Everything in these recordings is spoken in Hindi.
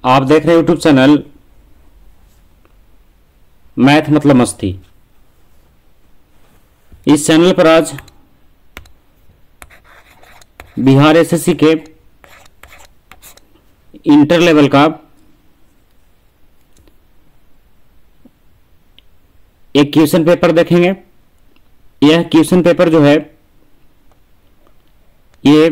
आप देख रहे हैं यूट्यूब चैनल मैथ मतलब मस्ती। इस चैनल पर आज बिहार एसएससी के इंटर लेवल का एक क्वेश्चन पेपर देखेंगे। यह क्वेश्चन पेपर जो है ये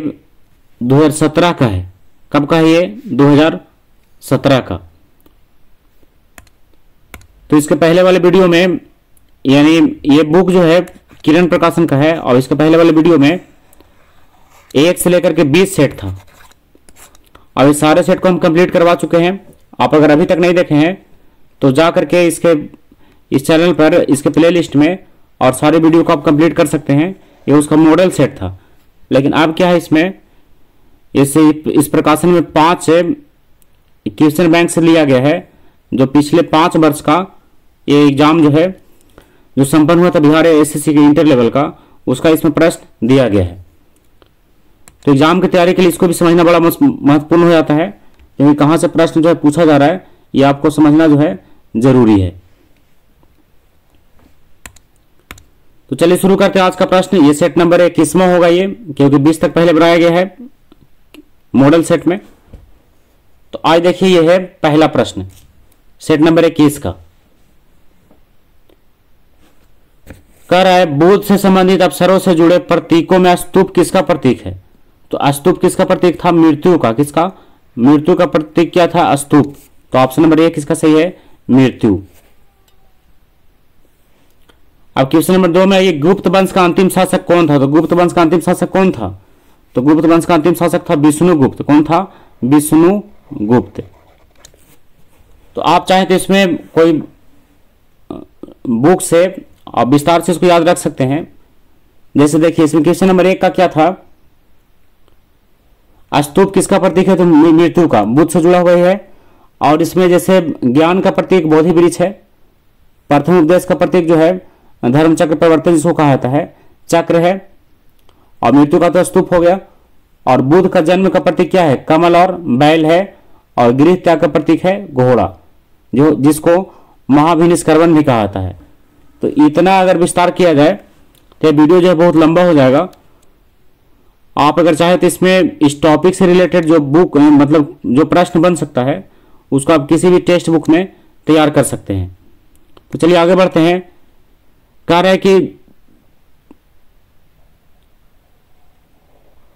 2017 का है। कब का है ये? 2017 का। तो इसके पहले वाले वीडियो में, यानी ये बुक जो है किरण प्रकाशन का है, और इसके पहले वाले वीडियो में 1 से लेकर के 20 सेट था, और इस सारे सेट को हम कंप्लीट करवा चुके हैं। आप अगर अभी तक नहीं देखे हैं तो जा करके इस चैनल पर इसके प्ले लिस्ट में और सारे वीडियो को आप कंप्लीट कर सकते हैं। ये उसका मॉडल सेट था, लेकिन अब क्या है, इसमें इस प्रकाशन में 5 क्वेश्चन बैंक से लिया गया है, जो पिछले 5 वर्ष का ये एग्जाम जो है जो संपन्न हुआ था बिहार एसएससी के इंटर लेवल का, उसका इसमें प्रश्न दिया गया है। तो एग्जाम की तैयारी के लिए इसको भी समझना बड़ा महत्वपूर्ण हो जाता है, क्योंकि कहाँ से प्रश्न जो है पूछा जा रहा है ये आपको समझना जो है जरूरी है। तो चलिए शुरू करते हैं आज का प्रश्न। ये सेट नंबर 21वां होगा ये, क्योंकि 20 तक पहले बनाया गया है मॉडल सेट में। तो आज देखिए ये है पहला प्रश्न सेट नंबर 21 का। कह रहा है बुध से संबंधित अवसरों से जुड़े प्रतीकों में स्तूप किसका प्रतीक है? तो स्तूप किसका प्रतीक था? मृत्यु का। किसका? मृत्यु का प्रतीक क्या था? स्तूप। तो ऑप्शन नंबर 1 किसका सही है? मृत्यु। अब क्वेश्चन नंबर 2 में ये गुप्त वंश का अंतिम शासक कौन था? तो गुप्त वंश का अंतिम शासक कौन था? तो गुप्त वंश का अंतिम शासक था विष्णुगुप्त। कौन था? विष्णुगुप्त। तो आप चाहें तो इसमें कोई बुक से और विस्तार से इसको याद रख सकते हैं। जैसे देखिए इसमें क्वेश्चन नंबर 1 का क्या था? स्तूप किसका प्रतीक है? तो मृत्यु का, बुध से जुड़ा हुआ है। और इसमें जैसे ज्ञान का प्रतीक बोधि वृक्ष है, प्रथम उपदेश का प्रतीक जो है धर्म चक्र परिवर्तन जिसको कहा जाता है चक्र है, और मृत्यु का तो स्तूप हो गया। और बुध का जन्म का प्रतीक क्या है? कमल और बैल है। और गृह त्याग का प्रतीक है घोड़ा, जो जिसको महाभिनिष्कर्मण भी कहा जाता है। तो इतना अगर विस्तार किया जाए तो वीडियो जो है बहुत लंबा हो जाएगा। आप अगर चाहे तो इसमें इस टॉपिक से रिलेटेड जो बुक मतलब जो प्रश्न बन सकता है उसको आप किसी भी टेक्स्ट बुक में तैयार कर सकते हैं। तो चलिए आगे बढ़ते हैं। कह रहा है कि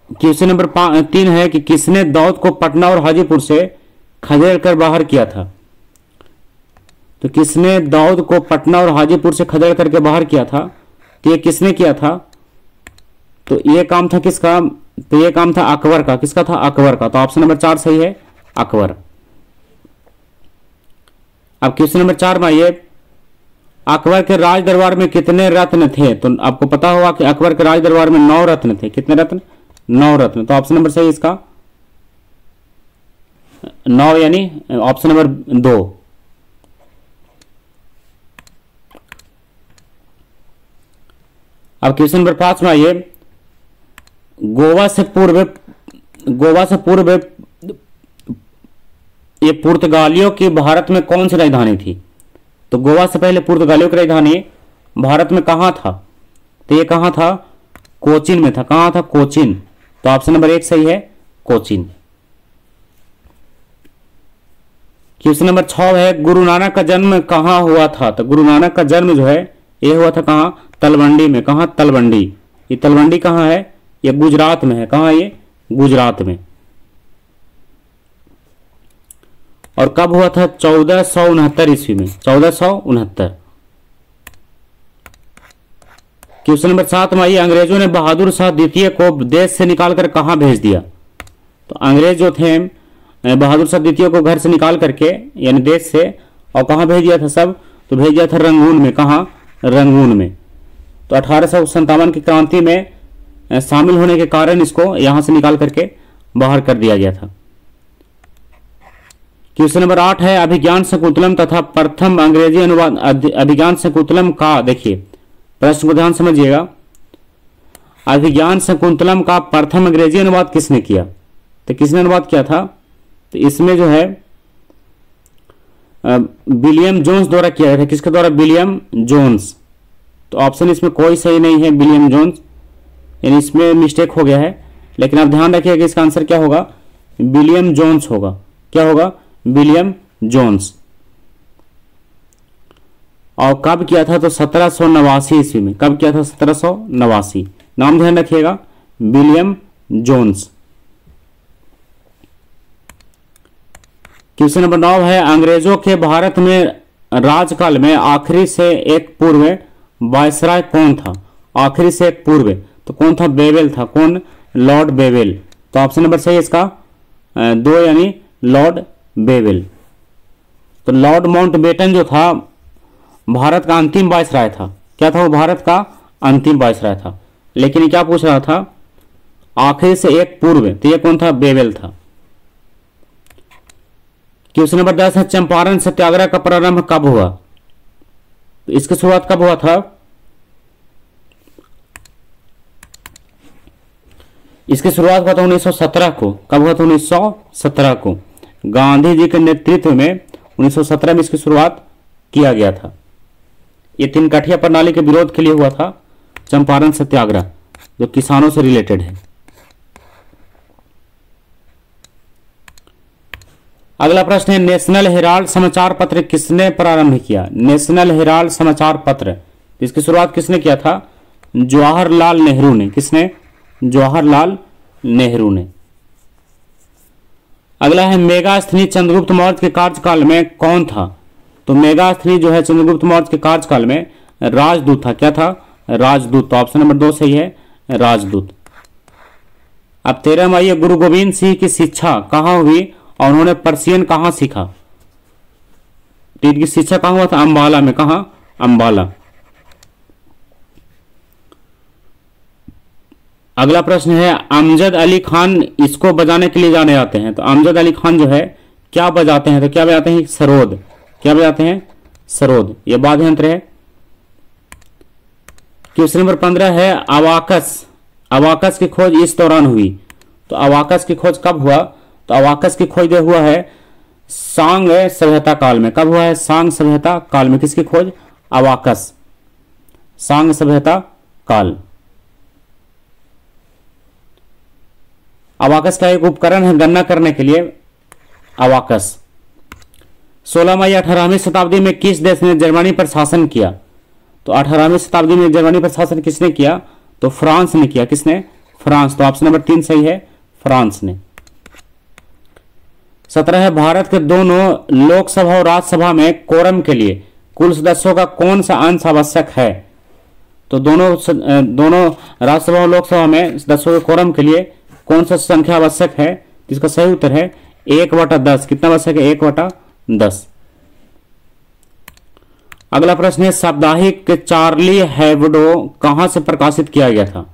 क्वेश्चन नंबर 3 है कि किसने दाऊद को पटना और हाजीपुर से खदेड़ कर बाहर किया था? तो किसने दाऊद को पटना और हाजीपुर से खदेड़ करके बाहर किया था? तो ये किसने किया था? तो ये काम था किसका? तो ये काम था अकबर का। किसका था? अकबर का। तो ऑप्शन नंबर 4 सही है, अकबर। अब क्वेश्चन नंबर 4 में ये अकबर के राज दरबार में कितने रत्न थे? तो आपको पता होगा कि अकबर के राज दरबार में 9 रत्न थे। कितने रत्न? 9 रत्न। तो ऑप्शन नंबर सही इसका 9, यानी ऑप्शन नंबर 2। अब क्वेश्चन नंबर 5 में आइए, गोवा से पूर्व ये पुर्तगालियों की भारत में कौन सी राजधानी थी? तो गोवा से पहले पुर्तगालियों की राजधानी भारत में कहां था? तो ये कहां था? कोचीन में था। कहां था? कोचीन। तो ऑप्शन नंबर 1 सही है, कोचीन। क्वेश्चन नंबर 6 है गुरु नानक का जन्म कहां हुआ था? तो गुरु नानक का जन्म जो है ये हुआ था कहां? तलवंडी में। कहां? तलवंडी। ये तलवंडी कहां है? ये गुजरात में है। कहां है ये? गुजरात में। और कब हुआ था? 1469 ईस्वी में। 1469। क्वेश्चन नंबर 7 में आइए, अंग्रेजों ने बहादुर शाह द्वितीय को देश से निकालकर कहां भेज दिया? तो अंग्रेज जो थे बहादुर शाह द्वितीय को घर से निकाल करके यानी देश से, और कहां भेज दिया था सब? तो भेज दिया था रंगून में। कहां? रंगून में। तो 1857 की क्रांति में शामिल होने के कारण इसको यहां से निकाल करके बाहर कर दिया गया था। क्वेश्चन नंबर 8 है अभिज्ञान शकुंतलम तथा प्रथम अंग्रेजी अनुवाद। अभिज्ञान शकुंतलम का, देखिए प्रश्न को ध्यान समझिएगा, अभिज्ञान शकुंतलम का प्रथम अंग्रेजी अनुवाद किसने किया? तो किसने अनुवाद किया था? तो इसमें जो है विलियम जोन्स द्वारा किया गया था। किसके द्वारा? William Jones. तो ऑप्शन इसमें कोई सही नहीं है, विलियम जोन्स, यानी इसमें मिस्टेक हो गया है। लेकिन आप ध्यान रखिएगा कि इसका आंसर क्या होगा? विलियम जोन्स होगा। क्या होगा? William Jones. और कब किया था? तो 1789 ईस्वी में। कब किया था? 1789। नाम ध्यान रखिएगा, विलियम जोन्स। क्वेश्चन नंबर 9 है, अंग्रेजों के भारत में राजकाल में आखिरी से एक पूर्व वायसराय कौन था? आखिरी से एक पूर्व तो कौन था? बेवेल था। कौन? Lord Wavell. तो ऑप्शन नंबर सही है इसका 2, यानी लॉर्ड बेवेल। तो लॉर्ड माउंटबेटन जो था भारत का अंतिम वायसराय था। क्या था वो? भारत का अंतिम वायसराय था। लेकिन क्या पूछ रहा था? आखिरी से एक पूर्व, तो ये कौन था? बेवेल था। क्वेश्चन नंबर 10 है, चंपारण सत्याग्रह का प्रारंभ कब हुआ? तो इसकी शुरुआत कब हुआ था? इसकी शुरुआत हुआ था 1917 को। कब हुआ था? 1917 को। गांधी जी के नेतृत्व में 1917 में इसकी शुरुआत किया गया था। ये तीन कठिया प्रणाली के विरोध के लिए हुआ था चंपारण सत्याग्रह, जो किसानों से रिलेटेड है। अगला प्रश्न है, नेशनल हेराल्ड समाचार पत्र किसने प्रारंभ किया? नेशनल हेराल्ड समाचार पत्र, इसकी शुरुआत किसने किया था? जवाहरलाल नेहरू ने। किसने? जवाहरलाल नेहरू ने। अगला है, मेगास्थनी चंद्रगुप्त मौर्य के कार्यकाल में कौन था? तो मेगास्थनी जो है चंद्रगुप्त मौर्य के कार्यकाल में राजदूत था। क्या था? राजदूत। तो ऑप्शन नंबर 2 सही है, राजदूत। अब 13 आइए, गुरु गोविंद सिंह की शिक्षा कहाँ हुई और उन्होंने पर्शियन कहाँ सीखा? तो इनकी शिक्षा कहाँ हुआ था? अंबाला में। कहाँ? अंबाला। अगला प्रश्न है, अमजद अली खान इसको बजाने के लिए जाने जाते हैं। तो अमजद अली खान जो है क्या बजाते हैं? तो क्या बजाते हैं? सरोद। क्या बजाते हैं? सरोद। यह वाद्य यंत्र है। क्वेश्चन नंबर 15 है, अबाकस। अबाकस की खोज इस दौरान हुई। तो अबाकस की खोज कब हुआ? तो अबाकस की खोज हुआ है सांग सभ्यता काल में। कब हुआ है? सांग सभ्यता काल में। किसकी खोज? अबाकस। सांग सभ्यता काल। अबाकस का एक उपकरण है गणना करने के लिए, अबाकस। 16वीं या 18वीं शताब्दी में किस देश ने जर्मनी पर शासन किया? तो 18वीं शताब्दी में जर्मनी पर शासन किसने किया? तो फ्रांस ने किया। किसने? फ्रांस। तो ऑप्शन नंबर 3 सही है, फ्रांस ने। 17 है, भारत के दोनों लोकसभा और राज्यसभा में कोरम के लिए कुल सदस्यों का कौन सा अंश आवश्यक है? तो दोनों राज्यसभा और लोकसभा में सदस्यों के कोरम के लिए कौन सा संख्या आवश्यक है? इसका सही उत्तर है 1/10। कितना आवश्यक है? 1/10। अगला प्रश्न है, साप्ताहिक चार्ली हेब्डो कहां से प्रकाशित किया गया था?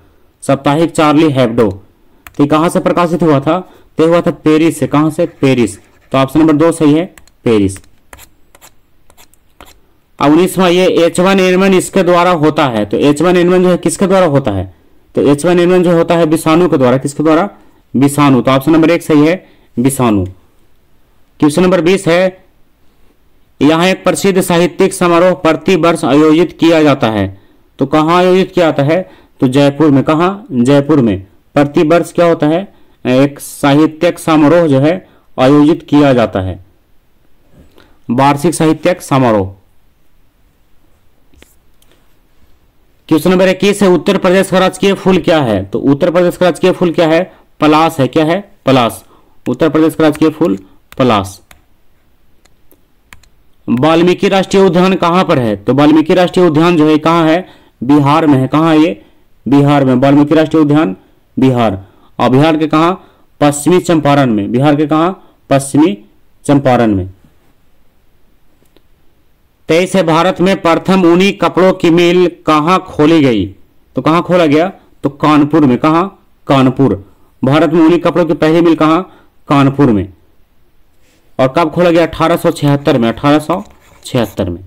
साप्ताहिक चार्ली हेब्डो तो कहां से प्रकाशित हुआ था? तो हुआ था पेरिस से। कहां से? पेरिस। तो ऑप्शन नंबर 2 सही है, पेरिस। अब 19वां, ये H1N1 इसके द्वारा होता है। तो H1N1 जो है किसके द्वारा होता है? तो H1N1 जो होता है विषाणु के द्वारा। किसके द्वारा? विषाणु। तो ऑप्शन नंबर 1 सही है, विषाणु। क्वेश्चन नंबर 20 है, यहां एक प्रसिद्ध साहित्यिक समारोह प्रति वर्ष आयोजित किया जाता है। तो कहां आयोजित किया जाता है? तो जयपुर में। कहां? जयपुर में। प्रति वर्ष क्या होता है? एक साहित्यिक समारोह जो है आयोजित किया जाता है, वार्षिक साहित्यिक समारोह। क्वेश्चन नंबर 21 है, उत्तर प्रदेश का राजकीय फूल क्या है? तो उत्तर प्रदेश का राजकीय फूल क्या है? पलाश है। क्या है? पलाश। उत्तर प्रदेश का राजकीय फूल पलाश। वाल्मीकि राष्ट्रीय उद्यान कहां पर है? तो वाल्मीकि राष्ट्रीय उद्यान जो है कहां है? बिहार में है। कहां है ये? बिहार में। वाल्मीकि राष्ट्रीय उद्यान बिहार। और बिहार के कहां? पश्चिमी चंपारण में। बिहार के कहां? पश्चिमी चंपारण में। 23 है, भारत में प्रथम ऊनी कपड़ों की मिल कहां खोली गई? तो कहां खोला गया? तो कानपुर में। कहां? कानपुर। भारत में ऊनी कपड़ों की पहली मिल कहां? कानपुर में। और कब खोला गया? 1876 में। 1876 में।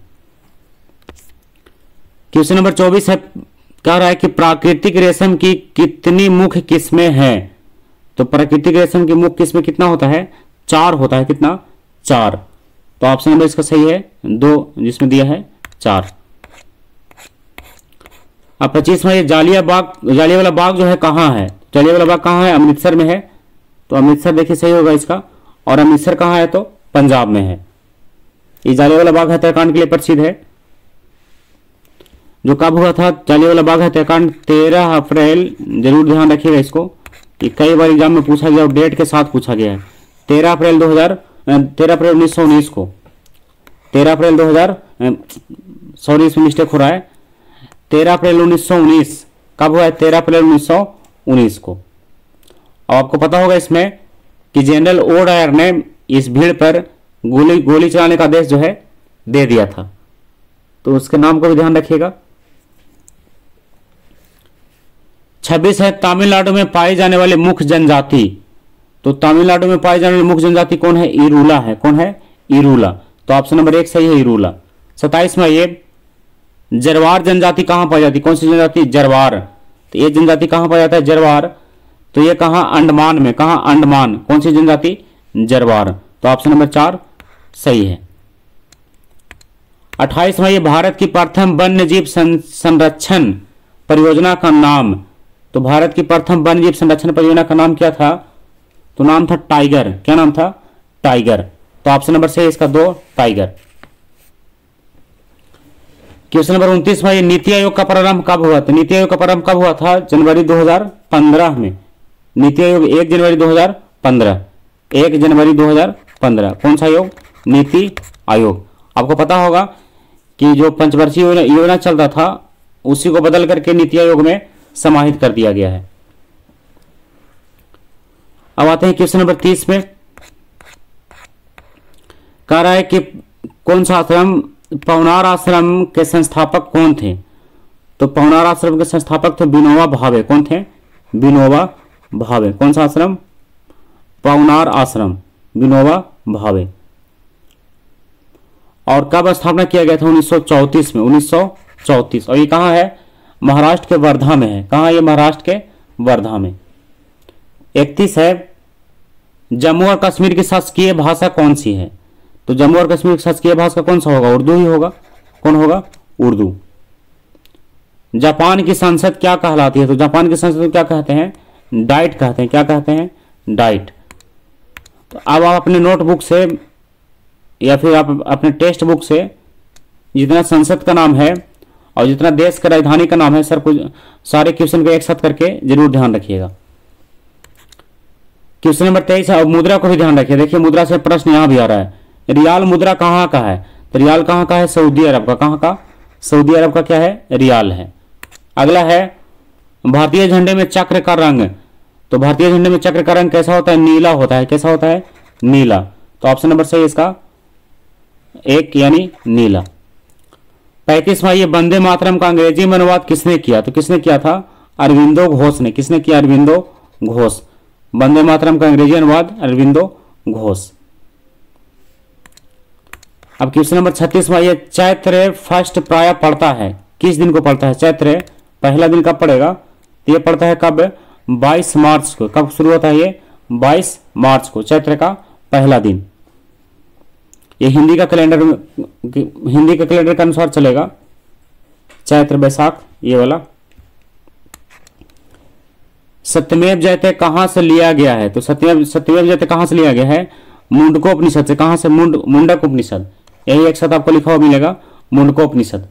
क्वेश्चन नंबर 24 है, कह रहा है कि प्राकृतिक रेशम की कितनी मुख्य किस्में हैं? तो प्राकृतिक रेशम की मुख्य किस्में कितना होता है? 4 होता है। कितना? 4। तो ऑप्शन नंबर इसका सही है 2, जिसमें दिया है 4। अब 25 में ये जालियांवाला बाग जो है कहाँ है? जालियांवाला बाग कहाँ है? अमृतसर में है, तो अमृतसर देखिए सही होगा इसका। और अमृतसर कहाँ है? तो पंजाब में है। ये जालियांवाला बाग हत्याकांड के लिए प्रसिद्ध है। जो कब हुआ था जालियांवाला बाग हत्याकांड? 13 अप्रैल, जरूर ध्यान रखिएगा इसको, ये कई बार एग्जाम में पूछा गया और डेट के साथ पूछा गया है। 13 अप्रैल 1919 को, 13 अप्रैल 2000, सॉरी इसमें मिस्टेक हो रहा है, 13 अप्रैल 1919 कब हुआ है? 13 अप्रैल 1919 को। और आपको पता होगा इसमें कि जनरल ओ डायर ने इस भीड़ पर गोली चलाने का आदेश जो है दे दिया था, तो उसके नाम को भी ध्यान रखिएगा। 26 है तमिलनाडु में पाई जाने वाली मुख्य जनजाति। तो तमिलनाडु में पाई जाने वाली मुख्य जनजाति कौन है? इरूला है। कौन है? इरूला। तो ऑप्शन नंबर 1 सही है, इरूला। 27 में ये जरवार जनजाति कहां पाई जाती? कौन सी जनजाति? जरवार। तो ये जनजाति कहां पाया जाता है? जरवार। तो ये कहां? अंडमान में। कहां? अंडमान। कौन सी जनजाति? जरवार। तो ऑप्शन नंबर 4 सही है। 28 में ये भारत की प्रथम वन्यजीव संरक्षण परियोजना का नाम। तो भारत की प्रथम वन्यजीव संरक्षण परियोजना का नाम क्या था? तो नाम था टाइगर। क्या नाम था? टाइगर। तो ऑप्शन नंबर सही है इसका 2, टाइगर। क्वेश्चन नंबर 29 में ये नीति आयोग का प्रारंभ कब हुआ था? नीति आयोग का प्रारंभ कब हुआ था? जनवरी 2015 में। नीति आयोग 1 जनवरी 2015, 1 जनवरी 2015। कौन सा आयोग? नीति आयोग। आपको पता होगा कि जो पंचवर्षीय योजना चलता था उसी को बदल करके नीति आयोग में समाहित कर दिया गया है। अब आते हैं क्वेश्चन नंबर 30 में। कह रहा है कि कौन सा आश्रम, पवनार आश्रम के संस्थापक कौन थे? तो पवनार आश्रम के संस्थापक थे विनोबा भावे। कौन थे? विनोबा भावे। कौन सा आश्रम? पवनार आश्रम, विनोबा भावे। और कब स्थापना किया गया था? 1934 में। 1934। और ये कहाँ है? महाराष्ट्र के वर्धा में है। कहाँ? ये महाराष्ट्र के वर्धा में। 31 है जम्मू और कश्मीर की शासकीय भाषा कौन सी है? तो जम्मू और कश्मीर की शासकीय भाषा कौन सा होगा? उर्दू ही होगा। कौन होगा? उर्दू। जापान की संसद क्या कहलाती है? तो जापान की संसद क्या कहते हैं? डाइट कहते हैं। क्या कहते हैं? डाइट। तो अब आप अपने नोटबुक से या फिर आप अपने टेक्स्ट बुक से जितना संसद का नाम है और जितना देश का राजधानी का नाम है सारे क्वेश्चन को एक साथ करके जरूर ध्यान रखिएगा। क्वेश्चन नंबर 23 है। और मुद्रा को भी ध्यान रखिए। देखिए मुद्रा से प्रश्न यहां भी आ रहा है। रियाल मुद्रा कहाँ का है? तो रियाल कहाँ का है? सऊदी अरब का। कहाँ का? सऊदी अरब का क्या है? रियाल है। अगला है भारतीय झंडे में चक्र का रंग। तो भारतीय झंडे में चक्र का रंग कैसा होता है? नीला होता है। कैसा होता है? नीला। तो ऑप्शन नंबर सही है इसका 1 यानी नीला। 35 में ये वंदे मातरम का अंग्रेजी में अनुवाद किसने किया? तो किसने किया था? अरविंदो घोष ने। किसने किया? अरविंदो घोष। वंदे मातरम का अंग्रेजी अनुवाद अरविंदो घोष। अब क्वेश्चन नंबर 36 में ये चैत्र फर्स्ट प्राय पड़ता है। किस दिन को पड़ता है? चैत्र पहला दिन कब पड़ेगा? तो ये पड़ता है कब? 22 मार्च को। कब शुरू होता है ये? 22 मार्च को, चैत्र का पहला दिन। ये हिंदी का कैलेंडर के अनुसार चलेगा। चैत्र बैसाख ये वाला। सत्यमेव जयते कहां से लिया गया है? तो सत्यमेव जयते कहां से लिया गया है? मुंडकोपनिषद से। कहां से? मुंडक उपनिषद। यही एक साथ आपको लिखा हुआ मिलेगा, मुंडकोपनिषद।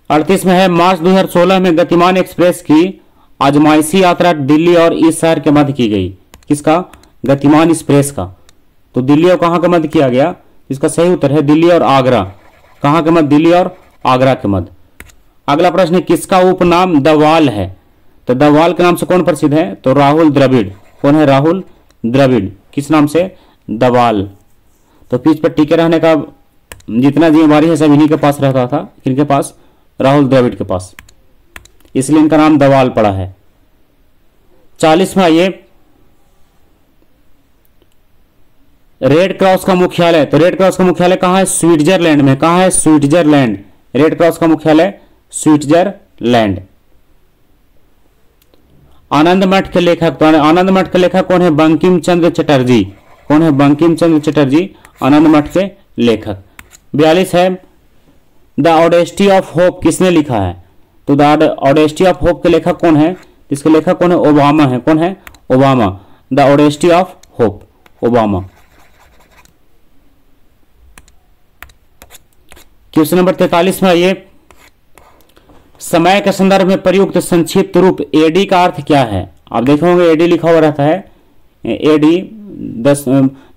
38 में है मार्च 2016 में गतिमान एक्सप्रेस की आजमाइशी यात्रा दिल्ली और इस शहर के मध्य की गई। किसका? गतिमान एक्सप्रेस का। तो दिल्ली और कहां के मध्य किया गया? इसका सही उत्तर है दिल्ली और आगरा। कहां के मध्य? दिल्ली और आगरा के मध्य। अगला प्रश्न है किसका उपनाम दवाल है? तो दवाल के नाम से कौन प्रसिद्ध है? तो राहुल द्रविड़। कौन है? राहुल द्रविड़। किस नाम से? दवाल। तो पीठ पर टिके रहने का जितना जिम्मेवारी है सब इन्हीं के पास रहता था। किनके पास? राहुल द्रविड़ के पास, इसलिए इनका नाम दवाल पड़ा है। 40 में आइए रेड क्रॉस का मुख्यालय। तो रेड क्रॉस का मुख्यालय कहां है? स्विट्जरलैंड में। कहां है? स्विट्जरलैंड। रेड क्रॉस का मुख्यालय स्विट्जरलैंड। आनंद मठ के लेखक। तो आनंद मठ के लेखक कौन है? बंकिम चंद्र चटर्जी। कौन है? बंकिम चंद्र चटर्जी, आनंद मठ के लेखक। 42 है द ऑडेस्टी ऑफ होप किसने लिखा है? तो द ऑडेस्टी ऑफ होप के लेखक कौन है? इसके लेखक कौन है? ओबामा है। कौन है? Obama. The audacity of hope, Obama. Question number 43 में आइए, समय के संदर्भ में प्रयुक्त संक्षिप्त रूप एडी का अर्थ क्या है? आप देखे होंगे एडी लिखा हुआ रहता है, एडी 10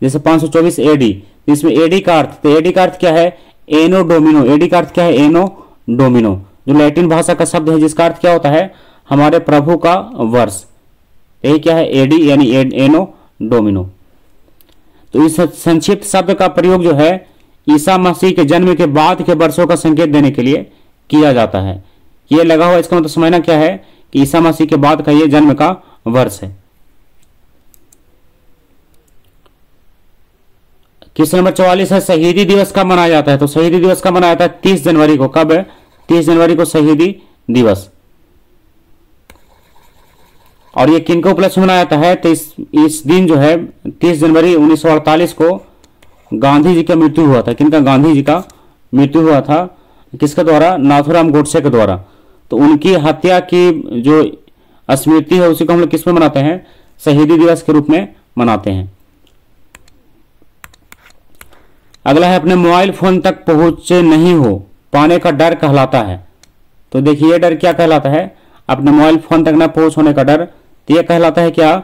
जैसे 524 एडी, इसमें एडी का अर्थ, तो एडी का अर्थ क्या है? एनो डोमिनो। एडी का अर्थ क्या है? एनो डोमिनो, जो लैटिन भाषा का शब्द है जिसका अर्थ क्या होता है? हमारे प्रभु का वर्ष। यही क्या है? एडी यानी एनो डोमिनो। तो इस संक्षिप्त शब्द का प्रयोग जो है ईसा मसीह के जन्म के बाद के वर्षों का संकेत देने के लिए किया जाता है। ये लगा हुआ, इसका मतलब समझना क्या है कि ईसा मसीह के बाद का ये जन्म का वर्ष है। क्वेश्चन नंबर 44 है शहीदी दिवस कब मनाया जाता है? तो शहीदी दिवस कब मनाया जाता है? 30 जनवरी को। कब है? 30 जनवरी को शहीदी दिवस। और ये किन को उपलक्ष्य मनाया जाता है? तो इस दिन जो है 30 जनवरी 1948 को गांधी जी का मृत्यु हुआ था। किनका? गांधी जी का मृत्यु हुआ था। किसके द्वारा? नाथूराम गोडसे के द्वारा। तो उनकी हत्या की जो स्मृति है उसी को हम लोग किस में मनाते हैं? शहीदी दिवस के रूप में मनाते हैं। अगला है अपने मोबाइल फोन तक पहुंचे नहीं हो पाने का डर कहलाता है। तो देखिए ये डर क्या कहलाता है? अपने मोबाइल फोन तक ना पहुंच होने का डर, तो यह कहलाता है क्या?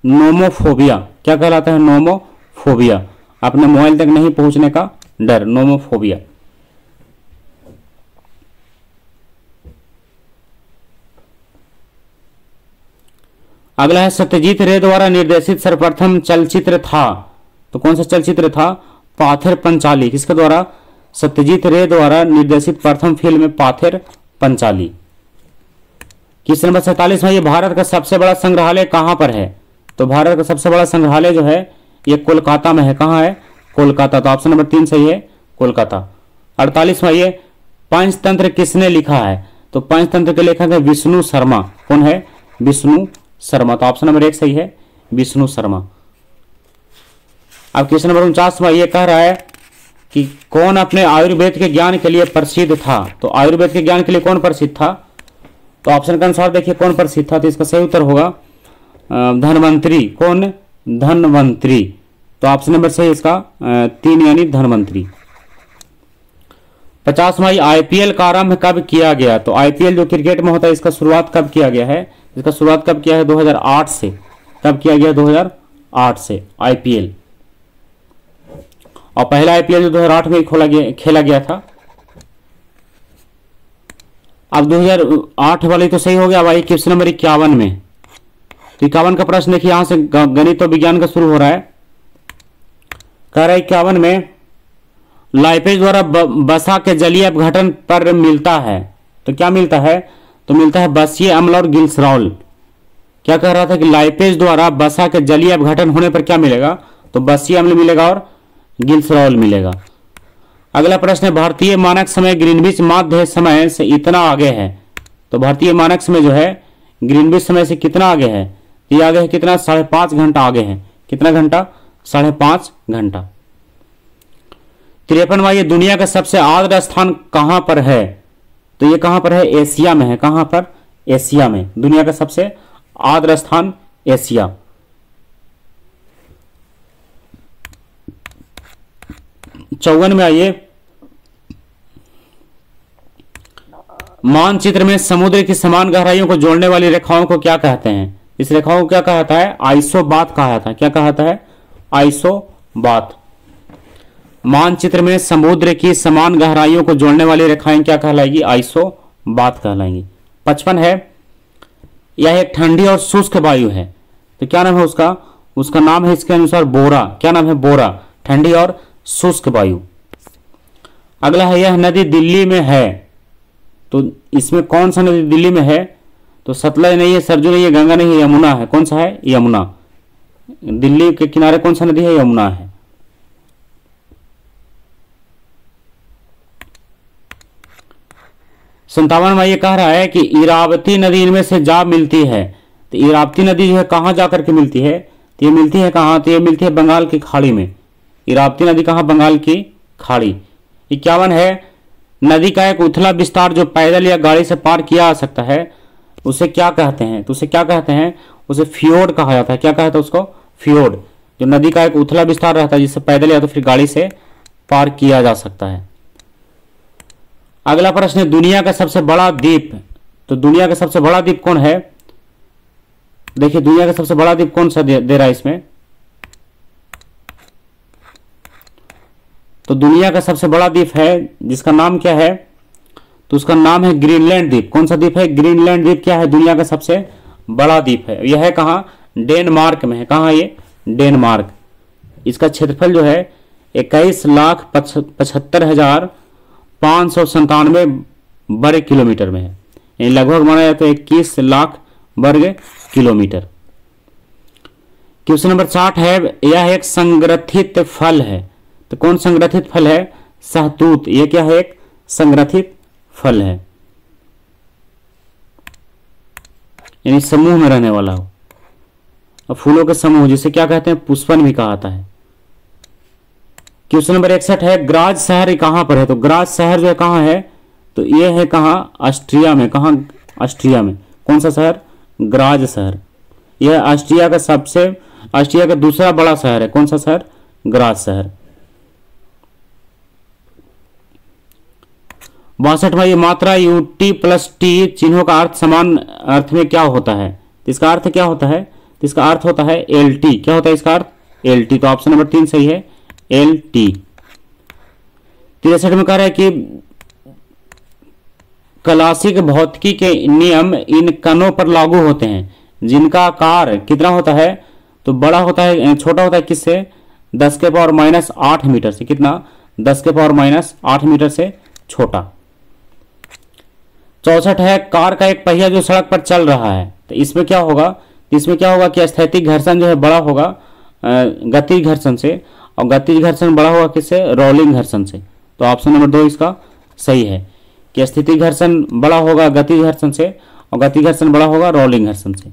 नोमोफोबिया। क्या कहलाता है? नोमोफोबिया। अपने मोबाइल तक नहीं पहुंचने का डर, नोमोफोबिया। अगला है सत्यजीत रे द्वारा निर्देशित सर्वप्रथम चलचित्र था। तो कौन सा चलचित्र था? पाथेर पंचाली। किसके द्वारा? सत्यजीत रे द्वारा निर्देशित प्रथम फिल्म है पाथेर पंचाली। क्वेश्चन नंबर 47 में ये भारत का सबसे बड़ा संग्रहालय कहां पर है? तो भारत का सबसे बड़ा संग्रहालय जो है ये कोलकाता में है। कहां है? कोलकाता। तो ऑप्शन नंबर 3 सही है, कोलकाता। 48 में ये पंचतंत्र किसने लिखा है? तो पंचतंत्र के लेखक है विष्णु शर्मा। कौन है? विष्णु शर्मा। तो ऑप्शन नंबर 1 सही है, विष्णु शर्मा। अब क्वेश्चन नंबर 49 में ये कह रहा है कि कौन अपने आयुर्वेद के ज्ञान के लिए प्रसिद्ध था? तो आयुर्वेद के ज्ञान के लिए कौन प्रसिद्ध था? तो ऑप्शन के अनुसार देखिए कौन प्रसिद्ध था, तो इसका सही उत्तर होगा धन्वंतरी। कौन? धन्वंतरी। तो ऑप्शन नंबर सही इसका 3 यानी धन्वंतरी। 50 में आईपीएल का आरंभ कब किया गया? तो आईपीएल जो क्रिकेट में होता है इसका शुरुआत कब किया गया है? इसका शुरुआत कब किया है? 2008 से। कब किया गया? 2008 से आईपीएल। और पहला आईपीएल जो 2008 में खेला गया था। अब 2008 वाली तो सही हो गया। अब आइए क्वेश्चन नंबर 51 में। तो 51 का प्रश्न देखिए, यहां से गणित और विज्ञान का शुरू हो रहा है। कह रहा है 51 में लाइपेज द्वारा वसा के जलीय अपघटन पर मिलता है। तो क्या मिलता है? तो मिलता है बसीय अम्ल और ग्लिसरॉल। क्या कह रहा था कि लाइपेज द्वारा वसा के जलीय अपघटन होने पर क्या मिलेगा? तो बसीय अम्ल मिलेगा और ग्लिसरॉल मिलेगा। अगला प्रश्न है भारतीय मानक समय ग्रीनविच माध्य समय से इतना आगे है। तो भारतीय मानक समय जो है ग्रीनविच समय से कितना आगे है? ये आगे है कितना? 5.5 घंटा आगे है। कितना घंटा? 5.5 घंटा। 53वां ये दुनिया का सबसे आर्द्र स्थान कहां पर है? तो ये कहां पर है? एशिया में है। कहां पर? एशिया में। दुनिया का सबसे आर्द्र स्थान एशिया। चौवन में आइए, मानचित्र में समुद्र की समान गहराइयों को जोड़ने वाली रेखाओं को क्या कहते हैं? इस रेखाओं को क्या कहता है? आइसोबात कहा था। क्या कहता है? आइसोबात। मानचित्र में समुद्र की समान गहराइयों को जोड़ने वाली रेखाएं क्या कहलाएगी? आइसोबात कहलाएंगी। 55 है यह एक ठंडी और शुष्क वायु है। तो क्या नाम है उसका? उसका नाम है इसके अनुसार बोरा। क्या नाम है? बोरा। ठंडी और शुष्क वायु। अगला है यह नदी दिल्ली में है। तो इसमें कौन सा नदी दिल्ली में है? तो सतलज नहीं है, सरजू नहीं है, गंगा नहीं है, यमुना है। कौन सा है? यमुना। दिल्ली के किनारे कौन सा नदी है? यमुना है। संतावन में ये कह रहा है कि इरावती नदी इनमें से जा मिलती है। तो इरावती नदी जो है कहां जाकर के मिलती है? तो ये मिलती है कहाँ, तो ये मिलती है बंगाल की खाड़ी में। इरावती नदी कहाँ, बंगाल की खाड़ी। 51 है, नदी का एक उथला विस्तार जो पैदल या गाड़ी से पार किया जा सकता है उसे क्या कहते हैं, तो उसे क्या कहते हैं, उसे फियोर्ड कहा जाता है। क्या कहता है उसको, फियोर्ड। जो नदी का एक उथला विस्तार रहता है जिससे पैदल या तो फिर गाड़ी से पार किया जा सकता है। अगला प्रश्न है दुनिया का सबसे बड़ा द्वीप। तो दुनिया का सबसे बड़ा द्वीप कौन है, देखिए दुनिया का सबसे बड़ा द्वीप कौन सा दे रहा है इसमें, तो दुनिया का सबसे बड़ा द्वीप है जिसका नाम क्या है, तो उसका नाम है ग्रीनलैंड द्वीप। कौन सा द्वीप है, ग्रीनलैंड द्वीप क्या है, दुनिया का सबसे बड़ा द्वीप है। यह है कहाँ, डेनमार्क में है। कहाँ ये, डेनमार्क। इसका क्षेत्रफल जो है 21,75,597 वर्ग किलोमीटर में है, यानी लगभग माना जाए तो 21 लाख वर्ग किलोमीटर। क्वेश्चन नंबर 60 है, यह एक संग्रथित फल है। तो कौन संग्रथित फल है, सहतूत। यह क्या है, एक संग्रथित फल है, यानी समूह में रहने वाला हो। और फूलों के समूह जिसे क्या कहते हैं, पुष्पन भी कहा जाता है। क्वेश्चन नंबर 61 है, ग्राज शहर कहां पर है। तो ग्राज शहर जो है कहां है, तो यह है कहां, ऑस्ट्रिया में। कहां, ऑस्ट्रिया में। कौन सा शहर, ग्राज शहर। यह ऑस्ट्रिया का दूसरा बड़ा शहर है। कौन सा शहर, ग्राज शहर। 62वां, ये मात्रा UT प्लस T चिन्हों का अर्थ समान अर्थ में क्या होता है। इसका अर्थ क्या होता है, इसका अर्थ होता है LT। क्या होता है इसका अर्थ, LT। तो ऑप्शन नंबर 3 सही है, LT। 63 में कह रहा है कि क्लासिक भौतिकी के नियम इन कणों पर लागू होते हैं जिनका आकार कितना होता है, तो बड़ा होता है, छोटा होता है किससे, 10 के पावर माइनस 8 मीटर से। कितना, 10 के पावर माइनस 8 मीटर से छोटा। 64 है, कार का एक पहिया जो सड़क पर चल रहा है। तो इसमें क्या होगा, इसमें क्या होगा कि स्थैतिक घर्षण जो है बड़ा होगा गति घर्षण से, और गति घर्षण बड़ा होगा किससे, रोलिंग घर्षण से। तो ऑप्शन नंबर 2 इसका सही है कि स्थैतिक घर्षण बड़ा होगा गति घर्षण से, और गति घर्षण बड़ा होगा रोलिंग घर्षण से।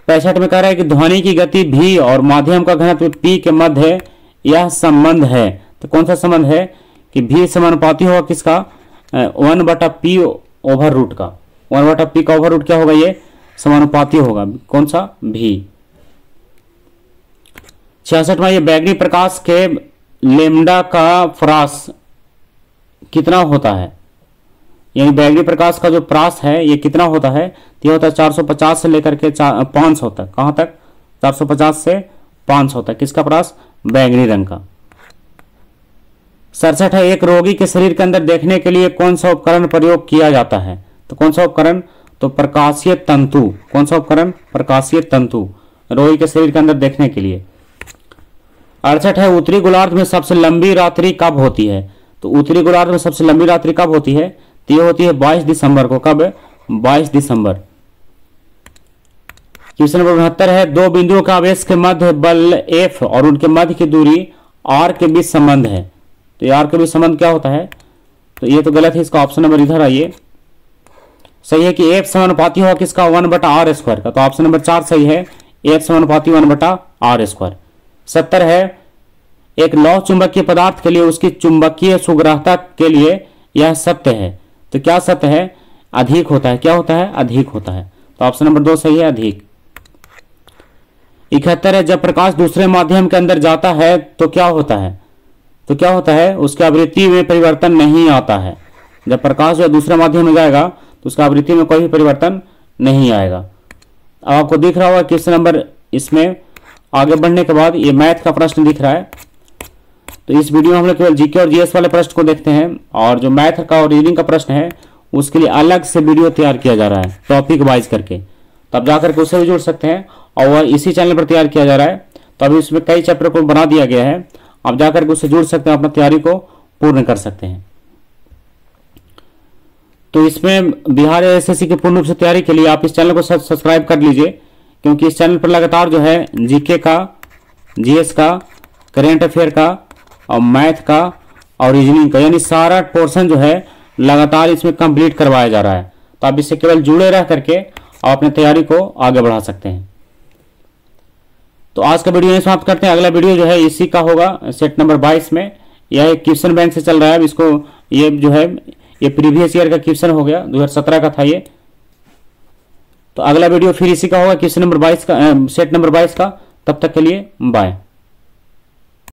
65 में कह रहा है कि ध्वनि की गति v और माध्यम का घनत्व p के मध्य यह संबंध है। तो कौन सा संबंध है कि v समानुपाती होगा किसका, 1/p ओवर रूट का। 1/p का ओवर रूट क्या होगा, ये समानुपाती होगा। कौन सा, v। 66वां, ये बैगनी प्रकाश के लेमडा का फ्रास कितना होता है, यानी बैगनी प्रकाश का जो प्रास है ये कितना होता है, ये होता है 450 से लेकर के 500 तक। कहां तक, 450 से 500 तक। किसका प्रास, बैगनी रंग का। 67 है, एक रोगी के शरीर के अंदर देखने के लिए कौन सा उपकरण प्रयोग किया जाता है। तो कौन सा उपकरण, तो प्रकाशीय तंतु। कौन सा उपकरण, प्रकाशीय तंतु, रोगी के शरीर के अंदर देखने के लिए। 68 है, उत्तरी गोलार्ध में सबसे लंबी रात्रि कब होती है। तो उत्तरी गोलार्ध में सबसे लंबी रात्रि कब होती है, तो ये होती है 22 दिसंबर को। कब, 22 दिसंबर। क्वेश्चन नंबर 69 है, दो बिंदुओं का आवेश के मध्य बल F और उनके मध्य की दूरी R के बीच संबंध है। तो R के बीच संबंध क्या होता है, तो ये तो गलत है, इसका ऑप्शन नंबर इधर आइए। सही है कि F समानुपाती होगा किसका, 1/r² का। तो ऑप्शन नंबर 4 सही है, F समानुपाती 1/r²। 70 है, एक लौह चुंबकीय पदार्थ के लिए उसकी चुंबकीय सुग्राहता के लिए यह सत्य है। तो क्या सत्य है, अधिक होता है। क्या होता है, अधिक होता है। तो ऑप्शन नंबर 2 सही है, अधिक। 71 है, जब प्रकाश दूसरे माध्यम के अंदर जाता है तो क्या होता है, तो क्या होता है, उसकी आवृत्ति में परिवर्तन नहीं आता है। जब प्रकाश जो दूसरे माध्यम में जाएगा तो उसका आवृत्ति में कोई भी परिवर्तन नहीं आएगा। अब आपको दिख रहा होगा क्वेश्चन नंबर, इसमें आगे बढ़ने के बाद ये मैथ का प्रश्न दिख रहा है। तो इस वीडियो में हम लोग केवल जीके और जीएस वाले प्रश्न को देखते हैं, और जो मैथ का और रीजनिंग का प्रश्न है उसके लिए अलग से वीडियो तैयार किया जा रहा है टॉपिक वाइज करके। तब जाकर के उससे भी जुड़ सकते हैं, और वह इसी चैनल पर तैयार किया जा रहा है। तो अभी उसमें कई चैप्टर को बना दिया गया है, आप जाकर के उससे जुड़ सकते हैं, अपना तैयारी को पूर्ण कर सकते हैं। तो इसमें बिहार एसएससी की पूर्ण रूप से तैयारी के लिए आप इस चैनल को सब्सक्राइब कर लीजिए, क्योंकि इस चैनल पर लगातार जो है जीके का, जीएस का, करेंट अफेयर का और मैथ का और रीजनिंग का, यानी सारा पोर्शन जो है लगातार इसमें कंप्लीट करवाया जा रहा है। तो आप इससे केवल जुड़े रह करके आप अपनी तैयारी को आगे बढ़ा सकते हैं। तो आज का वीडियो यहीं समाप्त करते हैं। अगला वीडियो जो है इसी का होगा, सेट नंबर 22 में। यह क्वेश्चन बैंक से चल रहा है। अब इसको ये जो है ये प्रीवियस ईयर का क्वेश्चन हो गया, 2017 का था ये। तो अगला वीडियो फिर इसी का होगा, क्वेश्चन नंबर 22 का, सेट नंबर 22 का। तब तक के लिए बाय।